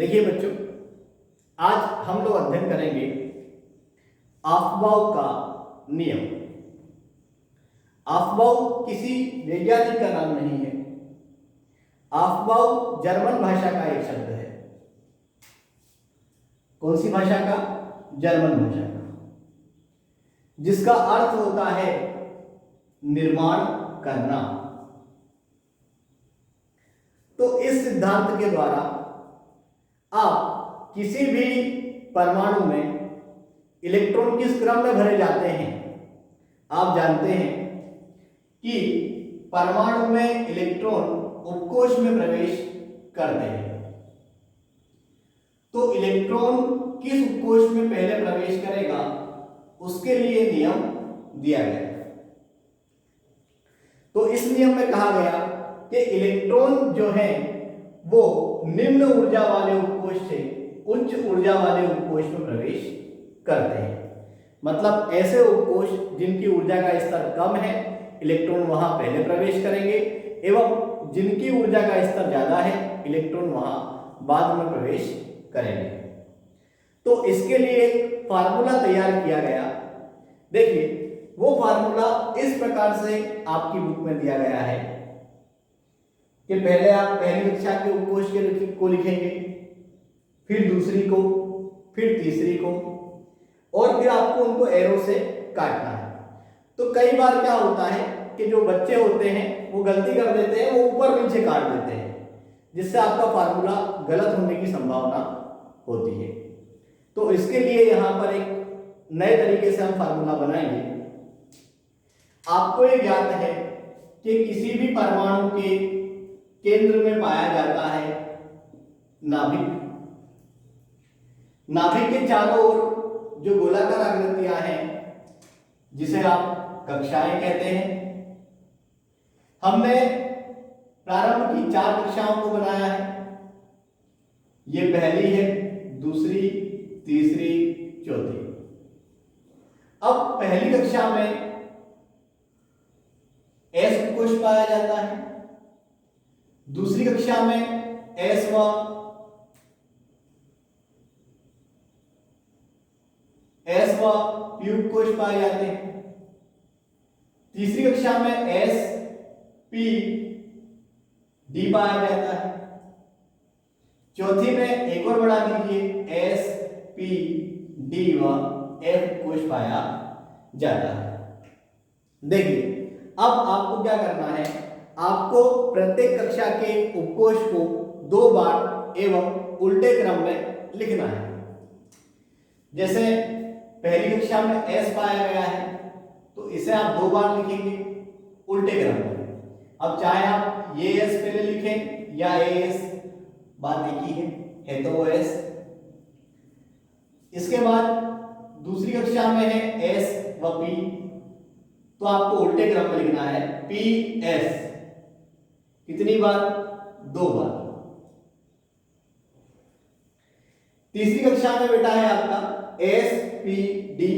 देखिए बच्चों, आज हम लोग अध्ययन करेंगे अफबाउ का नियम। अफबाउ किसी वैज्ञानिक का नाम नहीं है। अफबाउ जर्मन भाषा का एक शब्द है। कौन सी भाषा का? जर्मन भाषा का, जिसका अर्थ होता है निर्माण करना। तो इस सिद्धांत के द्वारा आप किसी भी परमाणु में इलेक्ट्रॉन किस क्रम में भरे जाते हैं आप जानते हैं कि परमाणु में इलेक्ट्रॉन उपकोश में प्रवेश करते हैं। तो इलेक्ट्रॉन किस उपकोश में पहले प्रवेश करेगा उसके लिए नियम दिया गया। तो इस नियम में कहा गया कि इलेक्ट्रॉन जो है वो निम्न ऊर्जा वाले उपकोश से उच्च ऊर्जा वाले उपकोश में प्रवेश करते हैं। मतलब ऐसे उपकोश जिनकी ऊर्जा का स्तर कम है, इलेक्ट्रॉन वहां पहले प्रवेश करेंगे, एवं जिनकी ऊर्जा का स्तर ज्यादा है, इलेक्ट्रॉन वहां बाद में प्रवेश करेंगे। तो इसके लिए एक फार्मूला तैयार किया गया। देखिए, वो फार्मूला इस प्रकार से आपकी बुक में दिया गया है कि पहले आप पहली कक्षा के उपकोश को लिखेंगे, फिर दूसरी को, फिर तीसरी को, और फिर आपको उनको एरो से काटना है। तो कई बार क्या होता है कि जो बच्चे होते हैं वो गलती कर देते हैं, वो ऊपर नीचे काट देते हैं, जिससे आपका फार्मूला गलत होने की संभावना होती है। तो इसके लिए यहाँ पर एक नए तरीके से हम फार्मूला बनाएंगे। आपको ये ज्ञात है कि किसी भी परमाणु के केंद्र में पाया जाता है नाभिक। नाभिक के चारों ओर जो गोलाकार आकृतियां हैं, जिसे आप कक्षाएं कहते हैं, हमने प्रारंभ की 4 कक्षाओं को बनाया है। ये पहली है, दूसरी, तीसरी, चौथी। अब पहली कक्षा में एस उपकोश पाया जाता है, दूसरी कक्षा में एस व पी उपकोश पाए जाते हैं, तीसरी कक्षा में एस पी डी पाया जाता है, चौथी में एक और बढ़ा दीजिए, एस पी डी व एफ उपकोश पाया जाता है। देखिए, अब आपको क्या करना है, आपको प्रत्येक कक्षा के उपकोश को 2 बार एवं उल्टे क्रम में लिखना है। जैसे पहली कक्षा में एस पाया गया है, तो इसे आप 2 बार लिखेंगे उल्टे क्रम में। अब चाहे आप ये एस पहले लिखें या ए एस, बात एक ही है तो वो एस। इसके बाद दूसरी कक्षा में है एस व पी, तो आपको उल्टे क्रम में लिखना है पी एस। कितनी बार? 2 बार। तीसरी कक्षा में बेटा है आपका एस पी डी,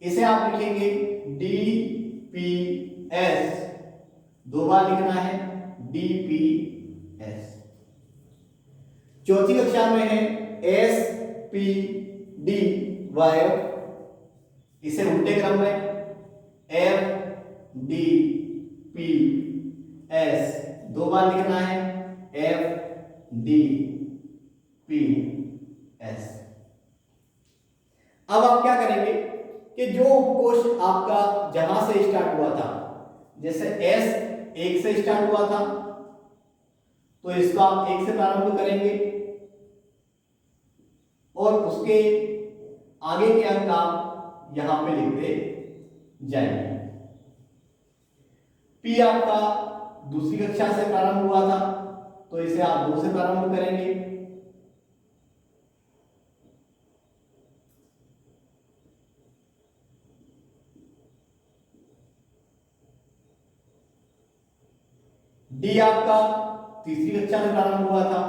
इसे आप लिखेंगे डी पी एस, 2 बार लिखना है डी पी एस। चौथी कक्षा में है एस पी डी वाई, इसे उल्टे क्रम में एफ डी पी एस, 2 बार लिखना है एफ डी पी एस। अब आप क्या करेंगे कि जो उपकोश आपका जहां से स्टार्ट हुआ था, जैसे एस 1 से स्टार्ट हुआ था, तो इसका आप 1 से प्रारंभ करेंगे और उसके आगे के अंक आप यहां पे लिखते जाएंगे। पी आपका दूसरी कक्षा से प्रारंभ हुआ था, तो इसे आप 2 से प्रारंभ करेंगे। डी आपका तीसरी कक्षा में प्रारंभ हुआ था,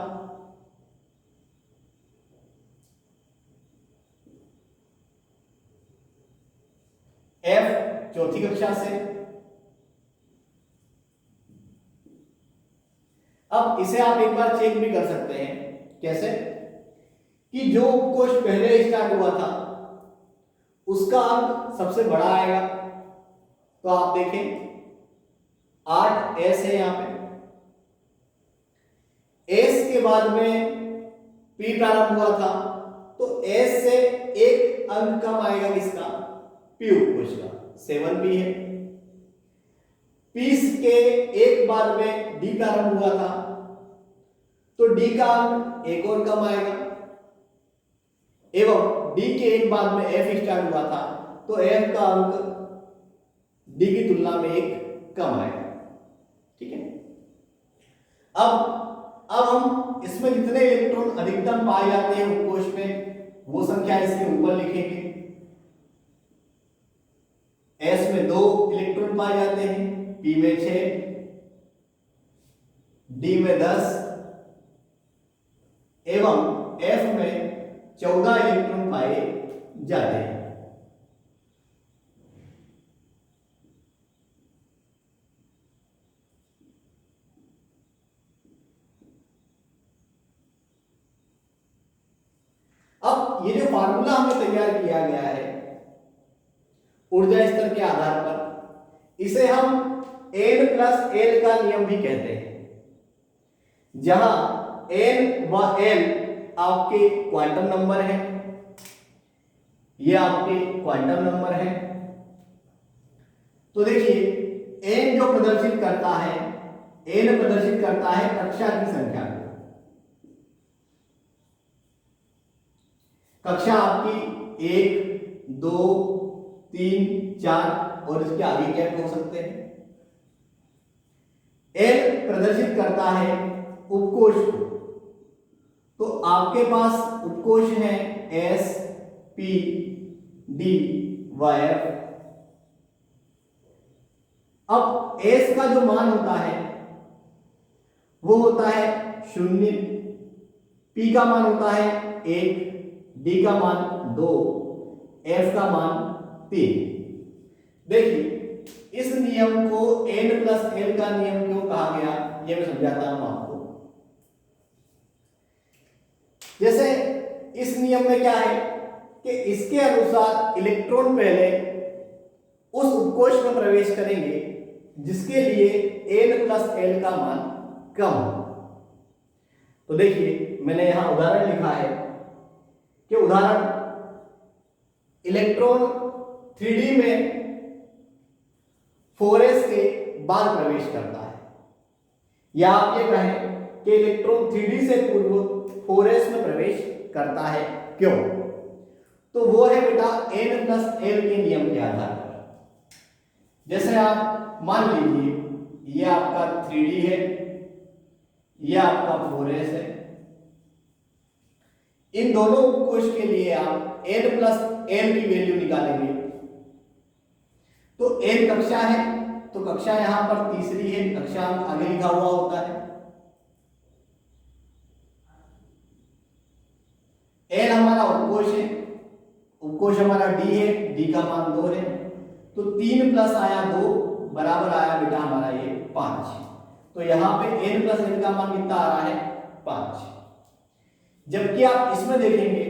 एफ चौथी कक्षा से। अब इसे आप एक बार चेक भी कर सकते हैं कैसे कि जो उपकोष पहले स्टार्ट हुआ था उसका अंक सबसे बड़ा आएगा। तो आप देखें 8s है यहां पे, s के बाद में p प्रारंभ हुआ था, तो s से एक अंक कम आएगा किसका, p उपकोष का, 7p है। p के एक बाद में d प्रारंभ हुआ था, तो d का अंक एक और कम आएगा, एवं d के एक बाद में f स्टार्ट हुआ था, तो f का अंक d की तुलना में एक कम आएगा। ठीक है। अब हम इसमें जितने इलेक्ट्रॉन अधिकतम पाए जाते हैं उपकोष में वो संख्या इसके ऊपर लिखेंगे। s में 2 इलेक्ट्रॉन पाए जाते हैं, p में 6, d में 10 एवं f में 14 इलेक्ट्रॉन पाए जाते हैं। अब ये जो फार्मूला हमें तैयार किया गया है ऊर्जा स्तर के आधार पर, इसे हम n प्लस l का नियम भी कहते हैं, जहां n व l आपके क्वांटम नंबर हैं, ये आपके क्वांटम नंबर हैं। तो देखिए n जो प्रदर्शित करता है, n प्रदर्शित करता है कक्षा की संख्या को। कक्षा आपकी 1, 2, 3, 4 और इसके आगे क्या हो सकते हैं। l प्रदर्शित करता है उपकोष को, तो आपके पास उपकोष है s, p, d व f। अब s का जो मान होता है वो होता है 0, p का मान होता है 1, d का मान 2, f का मान 3। देखिए इस नियम को n प्लस l का नियम क्यों कहा गया ये मैं समझाता हूं आपको। जैसे इस नियम में क्या है कि इसके अनुसार इलेक्ट्रॉन पहले उस उपकोष में प्रवेश करेंगे जिसके लिए n प्लस l का मान कम हो। तो देखिए मैंने यहां उदाहरण लिखा है कि उदाहरण इलेक्ट्रॉन 3d में 4s के बाद प्रवेश करता है, या आप ये कहें कि इलेक्ट्रॉन 3d से पूर्व 4s में प्रवेश करता है, क्यों? तो वो है बेटा n प्लस l के नियम के आधार पर। जैसे आप मान लीजिए ये आपका 3d है, ये आपका 4s है, इन दोनों उपकोष के लिए आप n प्लस l की वैल्यू निकालेंगे। तो n कक्षा है तो कक्षा यहां पर तीसरी है, कक्षा आगे लिखा हुआ होता है। l हमारा उपकोष है, उपकोष हमारा d है, d का मान 2 है, तो 3 प्लस आया 2 बराबर आया बेटा हमारा ये 5। तो यहां पे n प्लस l का मान कितना आ रहा है 5। जबकि आप इसमें देखेंगे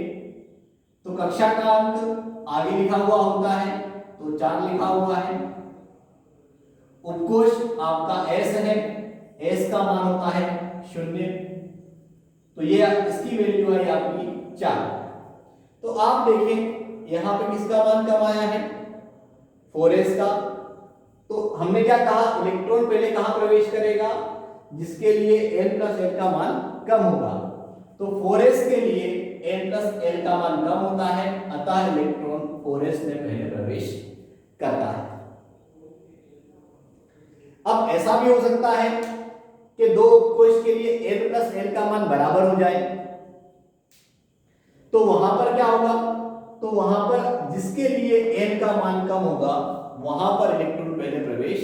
तो कक्षा का अंक आगे लिखा हुआ होता है, तो 4 लिखा हुआ है। उपकोष आपका s है, s का मान होता है 0, तो ये इसकी वैल्यू है आपकी 4। तो आप देखें यहां पे किसका मान कम आया है 4s का। तो हमने क्या कहा इलेक्ट्रॉन पहले कहां प्रवेश करेगा जिसके लिए n प्लस l का मान कम होगा। तो 4s के लिए n प्लस l का मान कम होता है, अतः इलेक्ट्रॉन 4s में पहले प्रवेश करता है। अब ऐसा भी हो सकता है कि दो उपकोष के लिए n प्लस l का मान बराबर हो जाए, तो वहां पर क्या होगा, तो वहां पर जिसके लिए n का मान कम होगा वहां पर इलेक्ट्रॉन पहले प्रवेश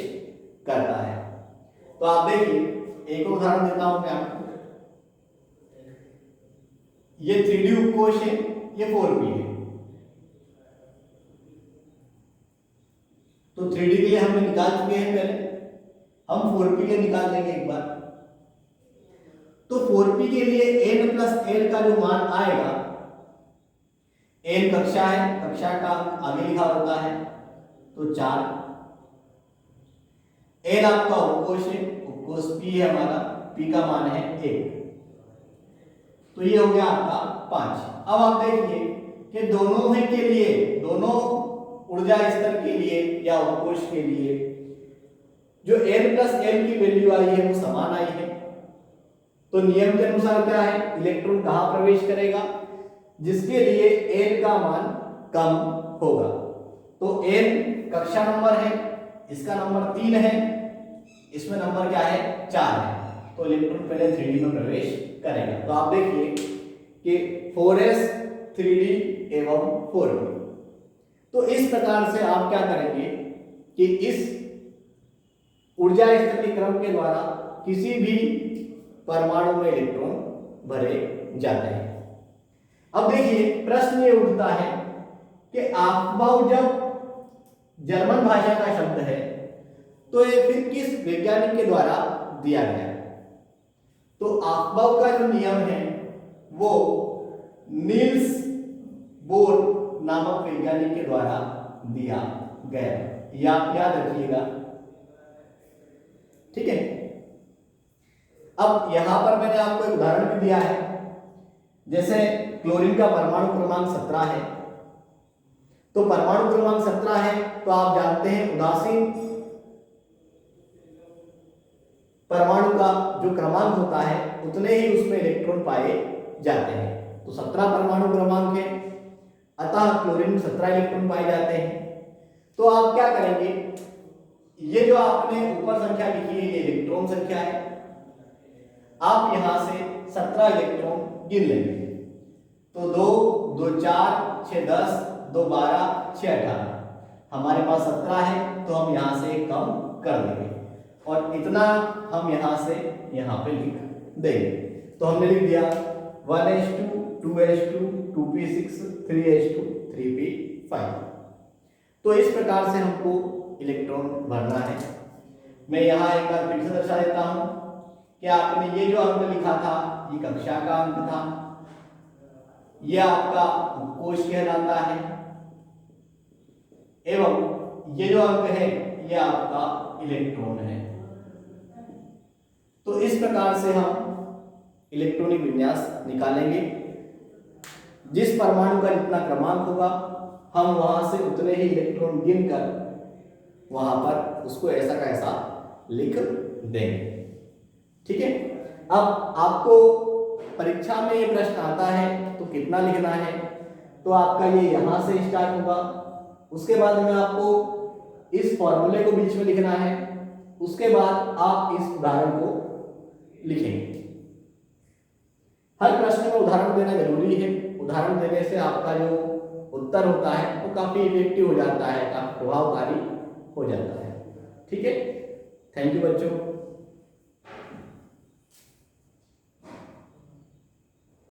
करता है। तो आप देखिए एक उदाहरण देता हूं मैं आपको। ये 3D उपकोष है, ये 4p है। तो 3D के लिए हमने निकाल चुके हैं पहले, हम 4p के निकाल लेंगे एक बार। तो 4p के लिए n प्लस l का जो मान आएगा, n कक्षा है, कक्षा का आगे लिखा होता है तो 4, l आपका उपकोष है, उपकोष p है हमारा, p का मान है 1, तो ये हो गया आपका 5। अब आप देखिए कि दोनों ही के लिए, दोनों ऊर्जा स्तर के लिए या उपकोष के लिए जो n प्लस l की वैल्यू आई है वो समान आई है। तो नियम के अनुसार क्या है, इलेक्ट्रॉन कहां प्रवेश करेगा, जिसके लिए n का मान कम होगा। तो n कक्षा नंबर है, इसका नंबर 3 है, इसमें नंबर क्या है 4 है, तो इलेक्ट्रॉन पहले 3D में प्रवेश करेगा। तो आप देखिए कि 4s 3D एवं 4p। तो इस प्रकार से आप क्या करेंगे कि इस ऊर्जा स्तर के क्रम के द्वारा किसी भी परमाणु में इलेक्ट्रॉन भरे जाते हैं। अब देखिए प्रश्न ये उठता है कि आफबाउ जब जर्मन भाषा का शब्द है तो ये फिर किस वैज्ञानिक के द्वारा दिया गया है। तो आफबाउ का जो नियम है वो नील्स बोर नामक वैज्ञानिक के द्वारा दिया गया, या आप याद रखिएगा, ठीक है। अब यहां पर मैंने आपको एक उदाहरण भी दिया है, जैसे क्लोरीन का परमाणु क्रमांक 17 है, तो परमाणु क्रमांक 17 है तो आप जानते हैं उदासीन परमाणु का जो क्रमांक होता है उतने ही उसमें इलेक्ट्रॉन पाए जाते हैं। तो 17 परमाणु क्रमांक है, अतः क्लोरीन में 17 इलेक्ट्रॉन पाए जाते हैं। तो आप क्या करेंगे, ये जो आपने ऊपर संख्या लिखी है ये इलेक्ट्रॉन संख्या है, आप यहां से 17 इलेक्ट्रॉन गिन लेंगे। तो 2 2 4 6 10 2 12 6 18, हमारे पास 17 है तो हम यहां से कम कर देंगे और इतना हम यहां से यहां पे लिख देंगे। तो हमने लिख दिया 1s2 2s2 2p6 3s2 3p5। तो इस प्रकार से हमको इलेक्ट्रॉन भरना है। मैं यहाँ एक बार फिर से दर्शा देता हूं कि आपने ये जो अंक लिखा था ये कक्षा का अंक था, यह आपका उपकोष कहलाता है, एवं ये जो अंक है यह आपका इलेक्ट्रॉन है। तो इस प्रकार से हम इलेक्ट्रॉनिक विन्यास निकालेंगे। जिस परमाणु का जितना क्रमांक होगा हम वहां से उतने ही इलेक्ट्रॉन गिनकर वहां पर उसको ऐसा का ऐसा लिख देंगे, ठीक है। अब आपको परीक्षा में ये प्रश्न आता है तो कितना लिखना है, तो आपका ये यहां से स्टार्ट होगा, उसके बाद में आपको इस फॉर्मूले को बीच में लिखना है, उसके बाद आप इस उदाहरण को लिखेंगे। हर प्रश्न में उदाहरण देना जरूरी है, उदाहरण देने से आपका जो उत्तर होता है वो काफी इफेक्टिव हो जाता है, काफी प्रभावकारी हो जाता है, ठीक है। थैंक यू बच्चों।